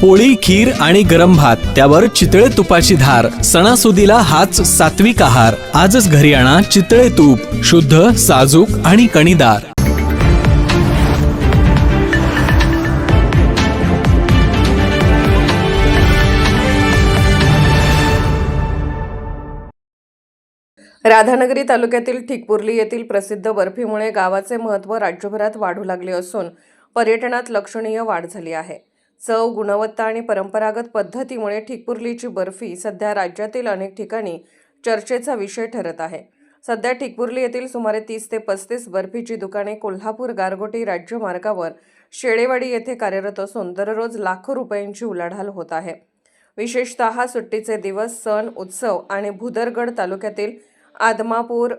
पोळी, खीर आणि गरम भात, त्यावर चितळे तुपाची धार. सणासुदीला हाच सात्विक आहार. आजच घरी आणा चितळे तूप, शुद्ध, साजूक आणि कणीदार. राधानगरी तालुक्यातील ठिकपुर्ली येथील प्रसिद्ध बर्फीमुळे गावाचे महत्त्व राज्यभरात वाढू लागले असून पर्यटनात लक्षणीय वाढ झाली आहे. चव, गुणवत्ता आणि परंपरागत पद्धतीमुळे ठिकपुर्लीची बर्फी सध्या राज्यातील अनेक ठिकाणी चर्चेचा विषय ठरत आहे. सध्या ठिकपुर्ली येथील सुमारे 30 ते 35 बर्फीची दुकाने कोल्हापूर गारगोटी राज्य मार्गावर शेळेवाडी येथे कार्यरत असून दररोज लाखो रुपयांची उलाढाल होत आहे. विशेषतः सुट्टीचे दिवस, सण, उत्सव आणि भुदरगड तालुक्यातील आदमापूर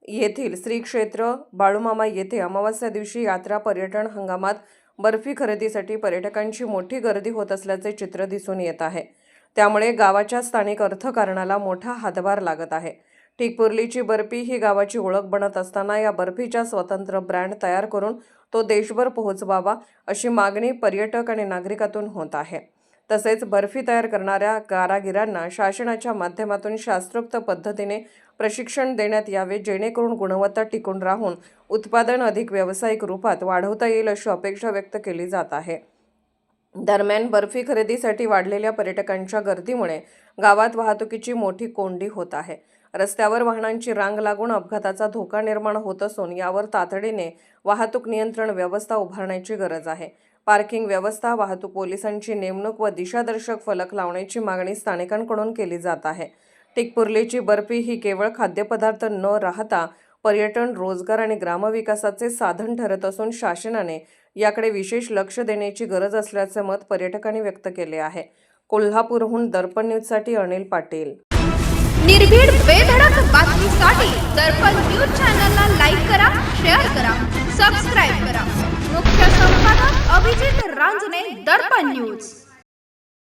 येथील श्री क्षेत्र बाळूमामा येथे अमावास्या दिवशी यात्रा पर्यटन हंगामात बर्फी खरेदीसाठी पर्यटकांची मोठी गर्दी होत असल्याचे चित्र दिसून येत आहे. त्यामुळे गावाच्या स्थानिक अर्थकारणाला मोठा हातभार लागत आहे. ठिकपुर्लीची बर्फी ही गावाची ओळख बनत असताना या बर्फीचा स्वतंत्र ब्रँड तयार करून तो देशभर पोहोचवावा अशी मागणी पर्यटक आणि नागरिकातून होत आहे. तसेच बर्फी तयार करणाऱ्या कारागिरांना शासनाच्या माध्यमातून शास्त्रोक्त पद्धतीने प्रशिक्षण देण्यात यावे, जेणेकरून गुणवत्ता टिकून राहून उत्पादन अधिक व्यावसायिक रूपात वाढवता येईल अशी अपेक्षा व्यक्त केली जात आहे. दरम्यान बर्फी खरेदीसाठी वाढलेल्या पर्यटकांच्या गर्दीमुळे गावात वाहतुकीची मोठी कोंडी होत आहे. रस्त्यावर वाहनांची रांग लागून अपघाताचा धोका निर्माण होत असून यावर तातडीने वाहतूक नियंत्रण व्यवस्था उभारण्याची गरज आहे. पार्किंग व्यवस्था, वाहतूक पोलिसांची नेमणूक व दिशादर्शक फलक लावण्याची मागणी स्थानिकांकडून केली जात आहे. ठिकपुर्लीची बर्फी ही केवळ खाद्यपदार्थ न राहता पर्यटन, रोजगार आणि ग्रामविकासाचे साधन ठरत असून शासनाने याकडे विशेष लक्ष देण्याची गरज असल्याचे मत पर्यटकांनी व्यक्त केले आहे. कोल्हापूरहून दर्पण न्यूजसाठी अनिल पाटील. निर्भीड बेधडक बातमीसाठी दर्पण न्यूज चॅनलला लाईक करा, शेअर करा, सबस्क्राईब करा. मुख्य संपादक अभिजित रांजणे, दर्पण न्यूज.